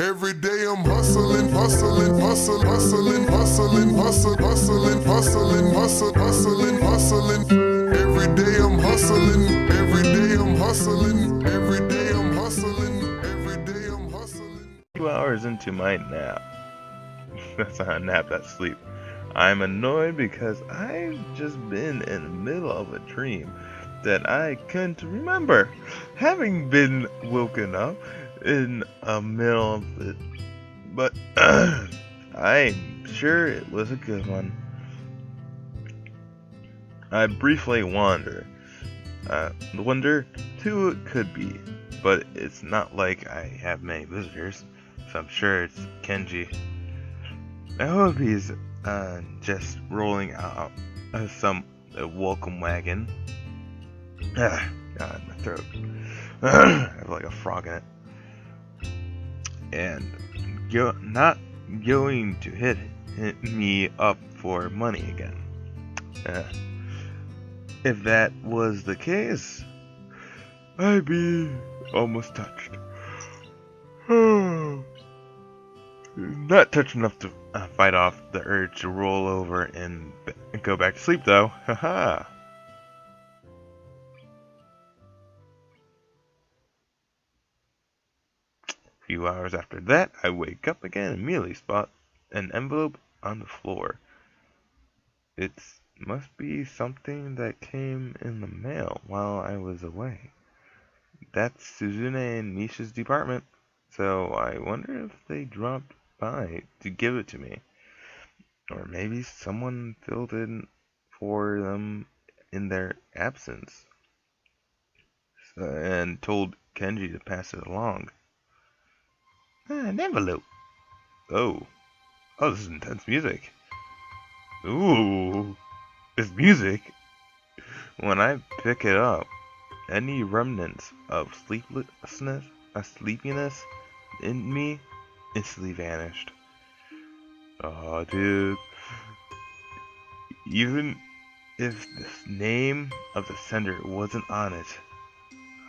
Every day I'm hustling, hustling, hustling, hustling, hustling, hustling, hustling, hustling, hustling, hustling, hustling. Every day I'm hustling, every day I'm hustling, every day I'm hustling, every day I'm hustling. 2 hours into my nap. That's not a nap, that's sleep. I'm annoyed because I've just been in the middle of a dream that I couldn't remember. Having been woken up in the middle of it, but I'm sure it was a good one. I briefly wonder who it could be, but it's not like I have many visitors, so I'm sure it's Kenji. I hope he's just rolling out some welcome wagon. God, my throat. I have like a frog in it. And not going to hit me up for money again. If that was the case, I'd be almost touched. Not touched enough to fight off the urge to roll over and go back to sleep, though. Haha. A few hours after that, I wake up again and immediately spot an envelope on the floor. It must be something that came in the mail while I was away. That's Suzune and Nisha's department, so I wonder if they dropped by to give it to me. Or maybe someone filled in for them in their absence and told Kenji to pass it along. An envelope. Oh, this is intense music. Ooh, it's music. When I pick it up, any remnants of sleepiness in me instantly vanished. Oh, dude. Even if the name of the sender wasn't on it,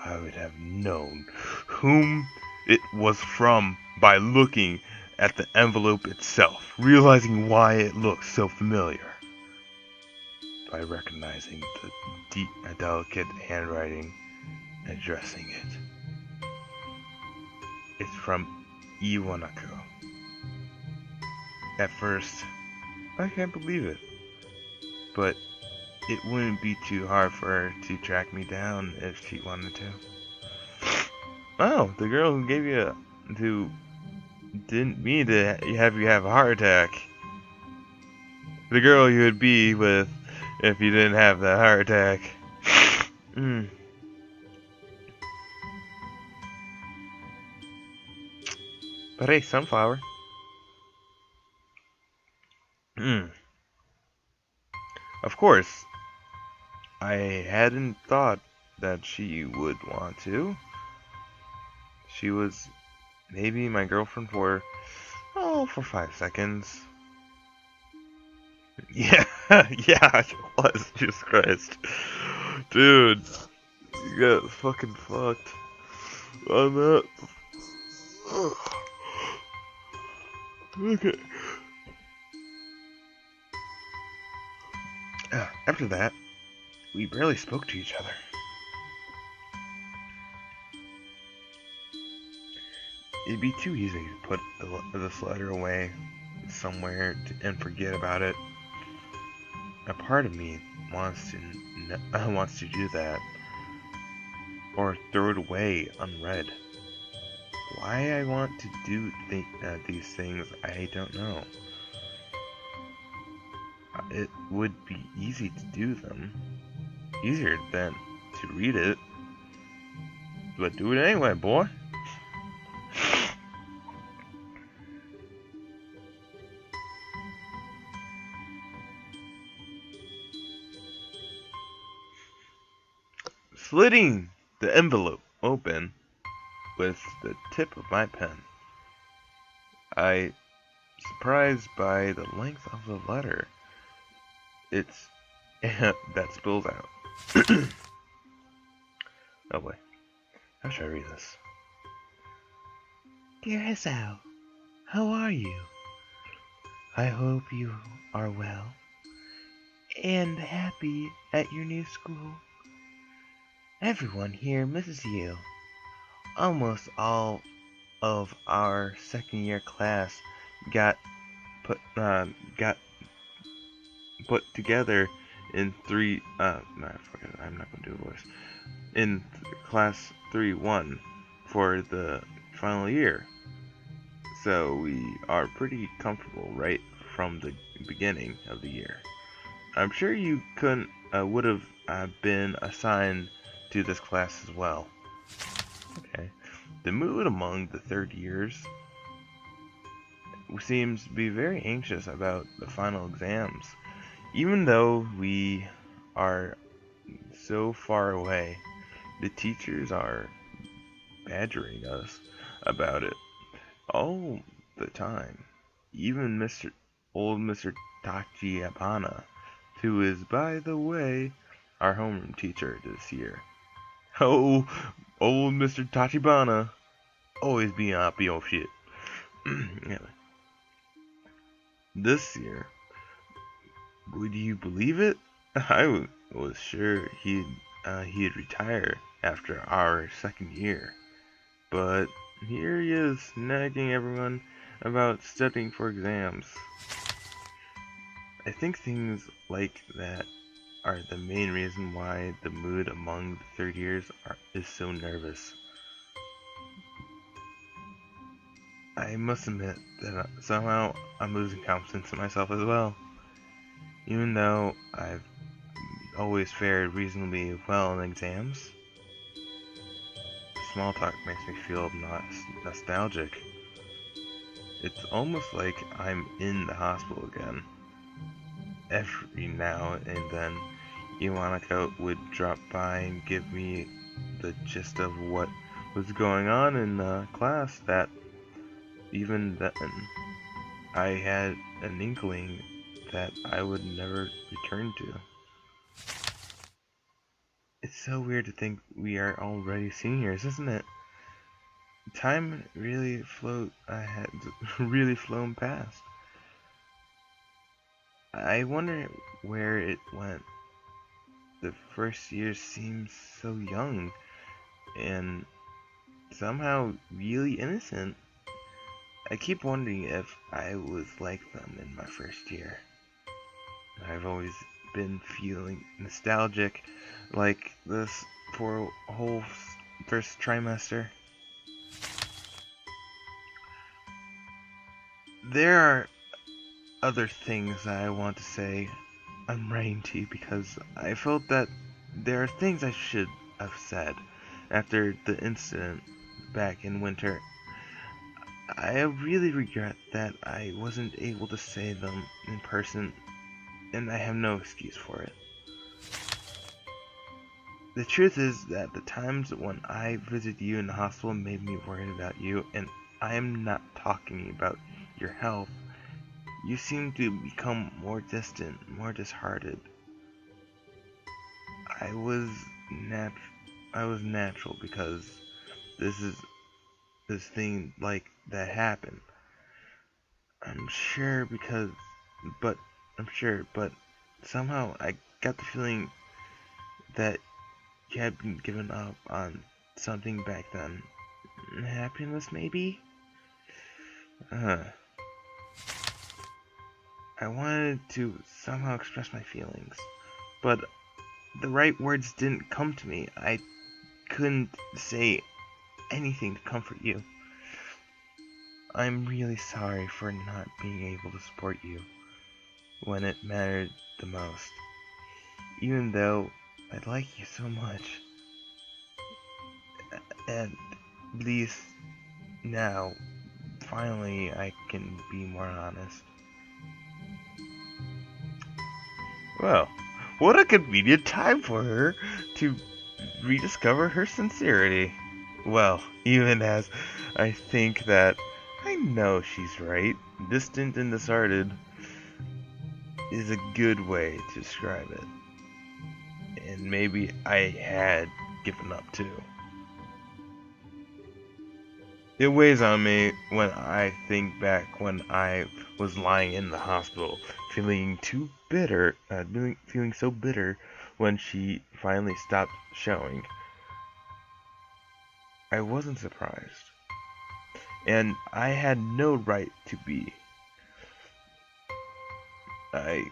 I would have known whom it was from by looking at the envelope itself, realizing why it looked so familiar. By recognizing the deep, delicate handwriting addressing it. It's from Iwanako. At first, I can't believe it, but it wouldn't be too hard for her to track me down if she wanted to. Oh, the girl who didn't mean to have you have a heart attack. The girl you would be with if you didn't have that heart attack. But hey, sunflower. Of course, I hadn't thought that she would want to. She was maybe my girlfriend for 5 seconds. Yeah, yeah, it was. Jesus Christ. Dude, you got fucking fucked on that. Okay. After that, we barely spoke to each other. It'd be too easy to put this letter away somewhere and forget about it. A part of me wants to do that, or throw it away unread. Why I want to do these things, I don't know. It would be easy to do them, easier than to read it, but do it anyway, boy. Slitting the envelope open with the tip of my pen, I surprised by the length of the letter. It's that spills out. Oh boy, how should I read this? Dear Esau, how are you? I hope you are well and happy at your new school. Everyone here misses you. Almost all of our second year class got put uh, got put together in no, forget it, I'm not gonna do a voice. In class 3-1 for the final year. So we are pretty comfortable right from the beginning of the year. I'm sure you couldn't would have been assigned to this class as well. Okay. The mood among the third years seems to be very anxious about the final exams. Even though we are so far away, the teachers are badgering us about it all the time. Even old Mr. Tachibana, who is, by the way, our homeroom teacher this year. Oh, old Mr. Tachibana, always being up your shit. Anyway, this year, would you believe it? I was sure he'd retire after our second year, but here he is nagging everyone about studying for exams. I think things like that are the main reason why the mood among the third years is so nervous. I must admit that somehow I'm losing confidence in myself as well. Even though I've always fared reasonably well in exams, small talk makes me feel nostalgic. It's almost like I'm in the hospital again. Every now and then, Iwanaka would drop by and give me the gist of what was going on in class that even then I had an inkling that I would never return to. It's so weird to think we are already seniors, isn't it? Time really had really flown past. I wonder where it went. The first year seems so young and somehow really innocent. I keep wondering if I was like them in my first year. I've always been feeling nostalgic like this for a whole first trimester. There are other things that I want to say. I'm writing to you because I felt that there are things I should have said after the incident back in winter. I really regret that I wasn't able to say them in person, and I have no excuse for it. The truth is that the times when I visited you in the hospital made me worried about you, and I am not talking about your health. You seem to become more distant, more disheartened. I was natural because this thing like that happened. I'm sure, but somehow I got the feeling that you had been given up on something back then. Happiness, maybe? I wanted to somehow express my feelings, but the right words didn't come to me. I couldn't say anything to comfort you. I'm really sorry for not being able to support you when it mattered the most, even though I like you so much. At least now, finally, I can be more honest. Well, what a convenient time for her to rediscover her sincerity. Well, even as I think that I know she's right, distant and disheartened is a good way to describe it. And maybe I had given up too. It weighs on me when I think back when I was lying in the hospital, feeling too bitter, feeling so bitter when she finally stopped showing. I wasn't surprised, and I had no right to be. I,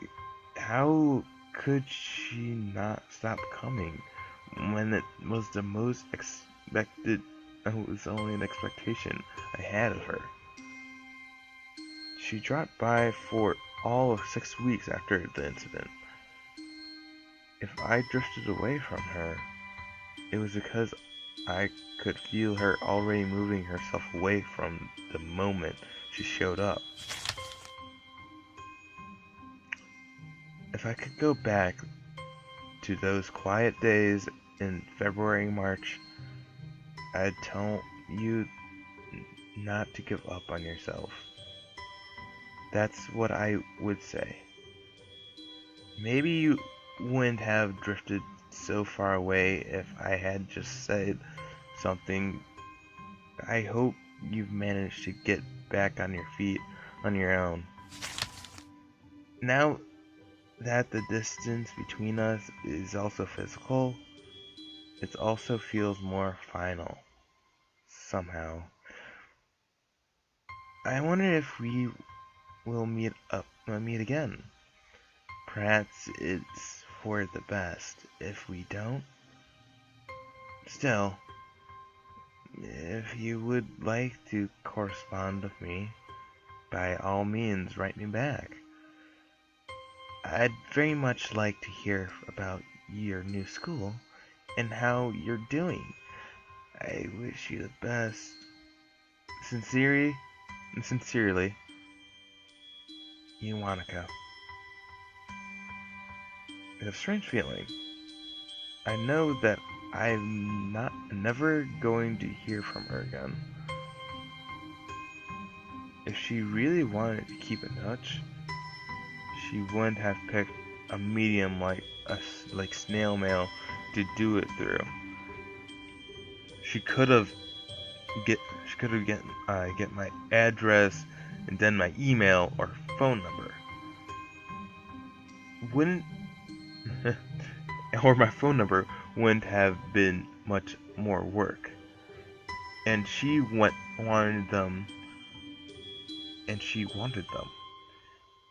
how could she not stop coming when it was the most expected? It was only an expectation I had of her. She dropped by for all of 6 weeks after the incident. If I drifted away from her, it was because I could feel her already moving herself away from the moment she showed up. If I could go back to those quiet days in February and March, I'd tell you not to give up on yourself. That's what I would say. Maybe you wouldn't have drifted so far away if I had just said something. I hope you've managed to get back on your feet on your own. Now that the distance between us is also physical, it also feels more final. Somehow. I wonder if we will meet again. Perhaps it's for the best if we don't. Still, if you would like to correspond with me, by all means write me back. I'd very much like to hear about your new school and how you're doing. I wish you the best. Sincerely, Iwanaka. It's a strange feeling. I know that I'm never going to hear from her again. If she really wanted to keep in touch, she wouldn't have picked a medium like snail mail to do it through. She could have get my address and then my email or phone number. Wouldn't or my phone number wouldn't have been much more work. And wanted them, and she wanted them.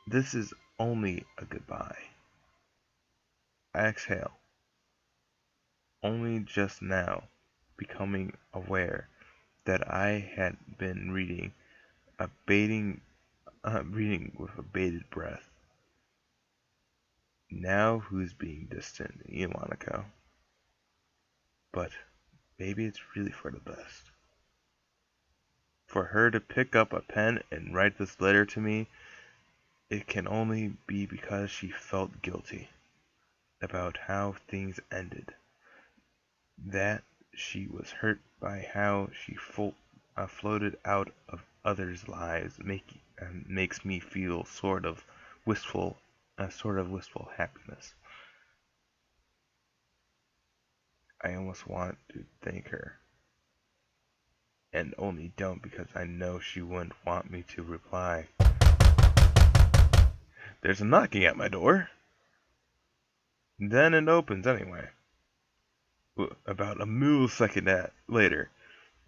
This is only a goodbye. I exhale, only just now becoming aware that I had been reading with a bated breath. Now who's being distant, Monaco? But maybe it's really for the best. For her to pick up a pen and write this letter to me, it can only be because she felt guilty about how things ended. That she was hurt by how she floated out of others' lives, makes me feel sort of wistful happiness. I almost want to thank her, and only don't because I know she wouldn't want me to reply. There's a knocking at my door. Then it opens anyway. About a millisecond later.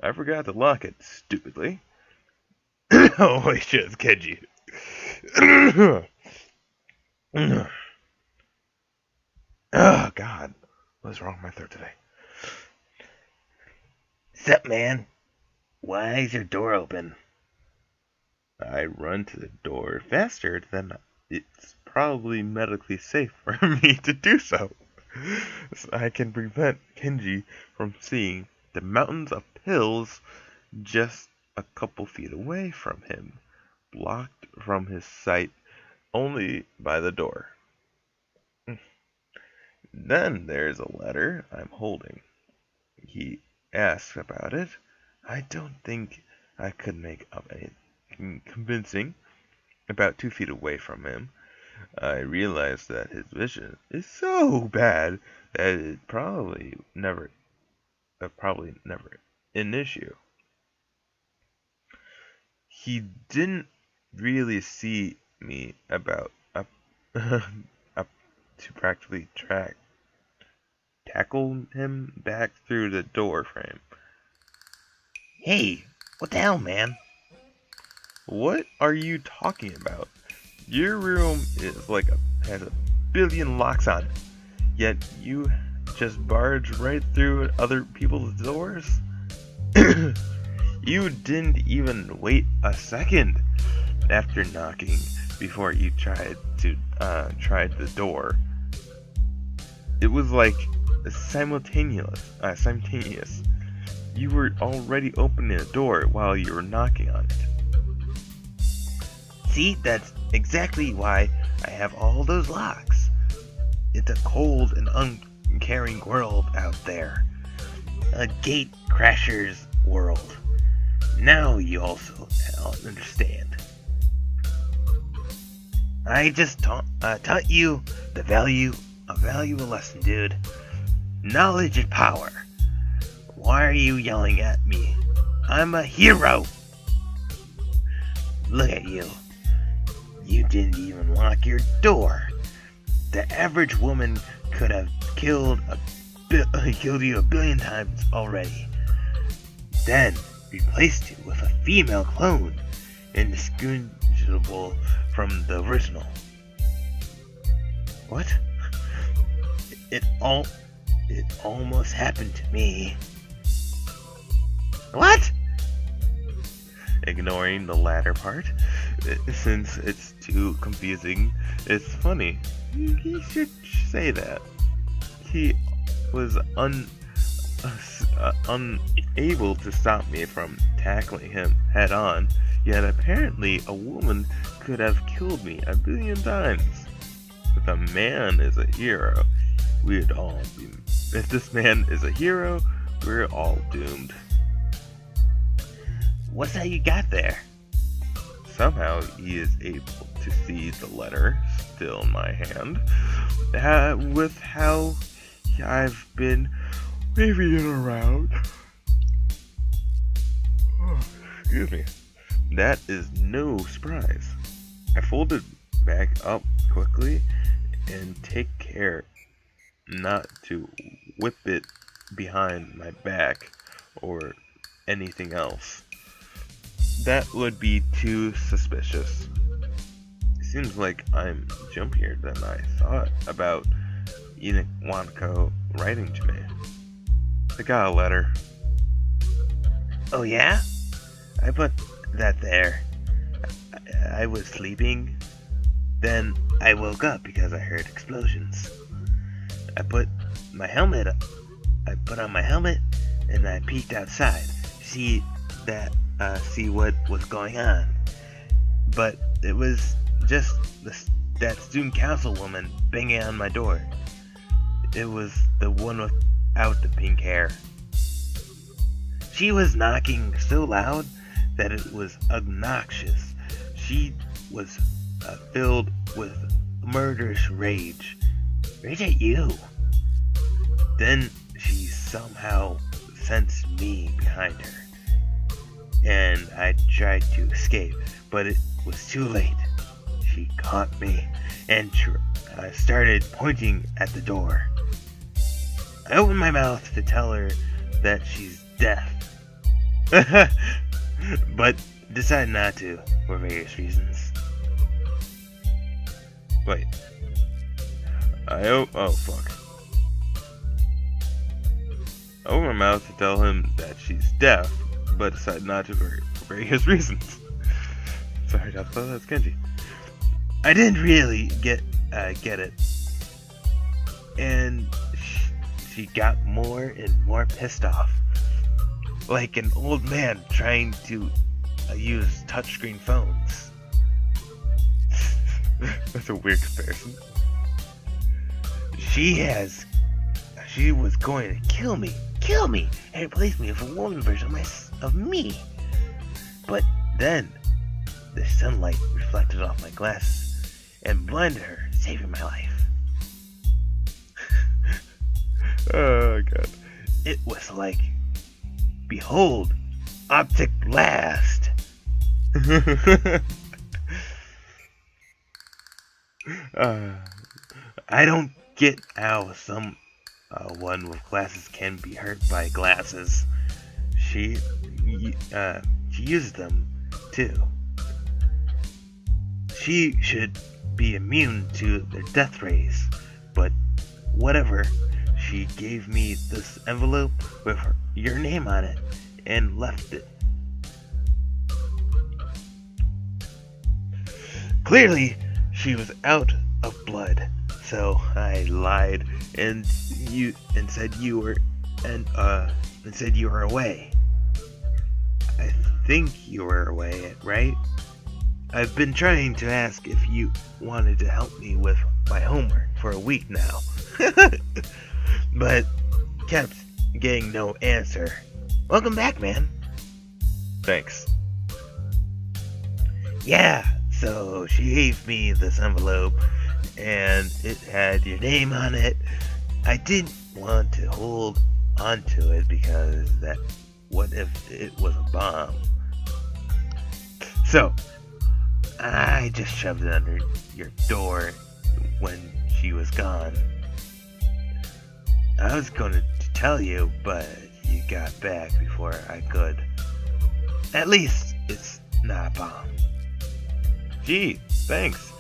I forgot to lock it, stupidly. Oh, wait, shit, it's Kenji. Oh, God. What's wrong with my throat today? Sup, man? Why is your door open? I run to the door faster than it's probably medically safe for me to do so. I can prevent Kenji from seeing the mountains of pills just a couple feet away from him, blocked from his sight only by the door. Then there's a letter I'm holding. He asks about it. I don't think I could make up anything convincing. About 2 feet away from him, I realize that his vision is so bad that it probably never an issue. He didn't really see me about up, up to practically tackle him back through the door frame. Hey, what the hell, man? What are you talking about? Your room is has a billion locks on it, yet you just barge right through other people's doors? You didn't even wait a second after knocking before you tried the door. It was like simultaneous. You were already opening the door while you were knocking on it. See, that's exactly why I have all those locks. It's a cold and uncaring world out there. A gate crasher's world. Now you also understand. I just taught you a valuable lesson, dude. Knowledge is power. Why are you yelling at me? I'm a hero. Look at you. You didn't even lock your door. The average woman could have killed you a billion times already. Then replaced it with a female clone, indistinguishable from the original. What? It almost happened to me. What? Ignoring the latter part, since it's too confusing, it's funny. He should say that. He was unable to stop me from tackling him head on, yet apparently a woman could have killed me a billion times. If a man is a hero, we'd all be. If this man is a hero, we're all doomed. What's that you got there? Somehow he is able to see the letter still in my hand, with how I've been waving it around. Oh, excuse me. That is no surprise. I fold it back up quickly and take care not to whip it behind my back or anything else. That would be too suspicious. It seems like I'm jumpier than I thought about Wanako writing to me. I got a letter. Oh yeah? I put that there. I was sleeping. Then I woke up because I heard explosions. I put on my helmet and I peeked outside. See what was going on. But it was just that student council woman banging on my door. It was the one without the pink hair. She was knocking so loud that it was obnoxious. She was filled with murderous rage. Rage at you. Then she somehow sensed me behind her. And I tried to escape, but it was too late. She caught me and started pointing at the door. I opened my mouth to tell her that she's deaf, but decided not to for various reasons. Wait. Oh fuck. I opened my mouth to tell him that she's deaf, but decided not to for various reasons. Sorry, that's Kenji. I didn't really get it, and she got more and more pissed off, like an old man trying to use touchscreen phones. That's a weird comparison. She was going to kill me, and replace me with a woman version of me. But then, the sunlight reflected off my glasses and blinded her, saving my life. Oh god. It was like, behold, optic blast. uh, I don't get how some one with glasses can be hurt by glasses. She uses them too. She should be immune to their death rays, but whatever. She gave me this envelope with your name on it and left it. Clearly, she was out of blood, so I lied and said you were away. I think you were away, right? I've been trying to ask if you wanted to help me with my homework for a week now, but kept getting no answer. Welcome back, man. Thanks. Yeah, so she gave me this envelope, and it had your name on it. I didn't want to hold onto it because what if it was a bomb? So, I just shoved it under your door when she was gone. I was going to tell you, but you got back before I could. At least it's not a bomb. Gee, thanks.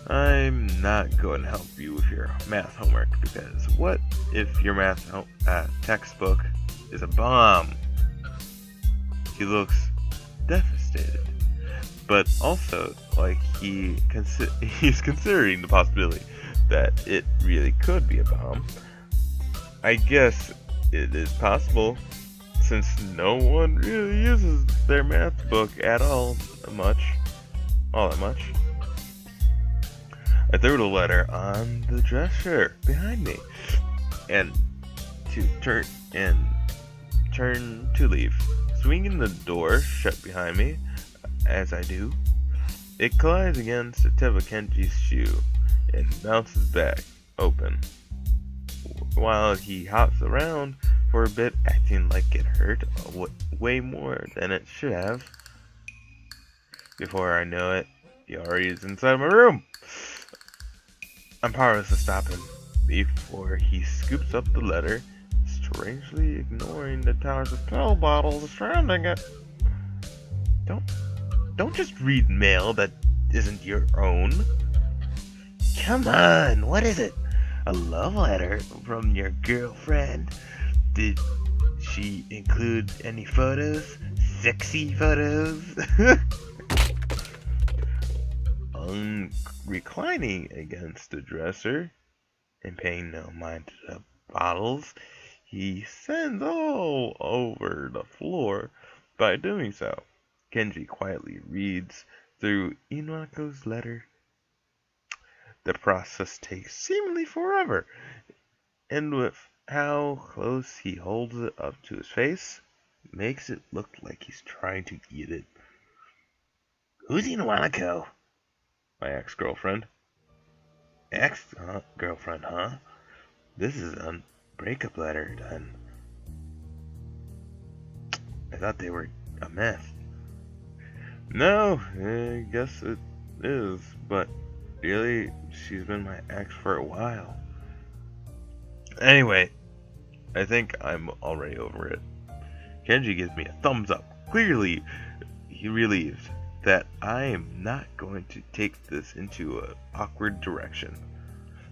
I'm not going to help you with your math homework because what if your math textbook is a bomb? He looks devastated, but also like he's considering the possibility that it really could be a bomb. I guess it is possible, since no one really uses their math book at all that much. I threw the letter on the dresser behind me, and turn to leave. Swinging the door shut behind me, as I do, it collides against the tip of Kenji's shoe and bounces back open. While he hops around for a bit, acting like it hurt way more than it should have. Before I know it, Yari is inside my room. I'm powerless to stop him before he scoops up the letter, strangely ignoring the towers of pill bottles surrounding it. Don't just read mail that isn't your own. Come on, what is it? A love letter from your girlfriend? Did she include any photos? Sexy photos? Reclining against the dresser and paying no mind to the bottles, he sends all over the floor by doing so. Kenji quietly reads through Inuako's letter. The process takes seemingly forever, and with how close he holds it up to his face, makes it look like he's trying to eat it. Who's Inuako? My ex-girlfriend. Ex-girlfriend, huh? This is a breakup letter, then. I thought they were a myth. No, I guess it is, but really, she's been my ex for a while. Anyway, I think I'm already over it. Kenji gives me a thumbs up. Clearly, he relieved that I am not going to take this into an awkward direction.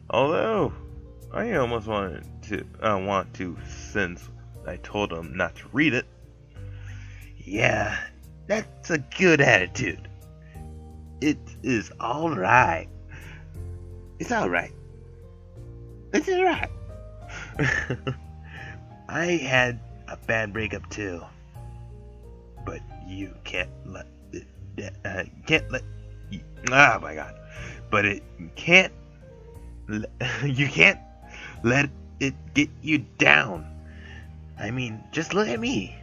Although, I almost want to since I told him not to read it. Yeah, that's a good attitude. It is alright. It's alright. It's alright. I had a bad breakup too. But you can't let it, oh my god. But you can't let it get you down. I mean, just look at me.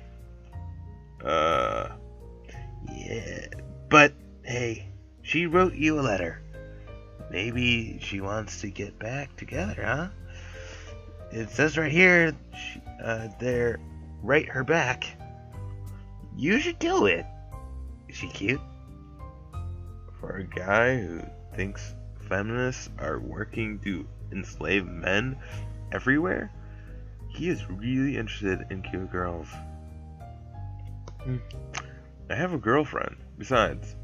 Yeah, but hey, she wrote you a letter. Maybe she wants to get back together, huh? It says right here, there, write her back. You should do it. Is she cute? For a guy who thinks feminists are working to enslave men everywhere, he is really interested in cute girls. I have a girlfriend. Besides,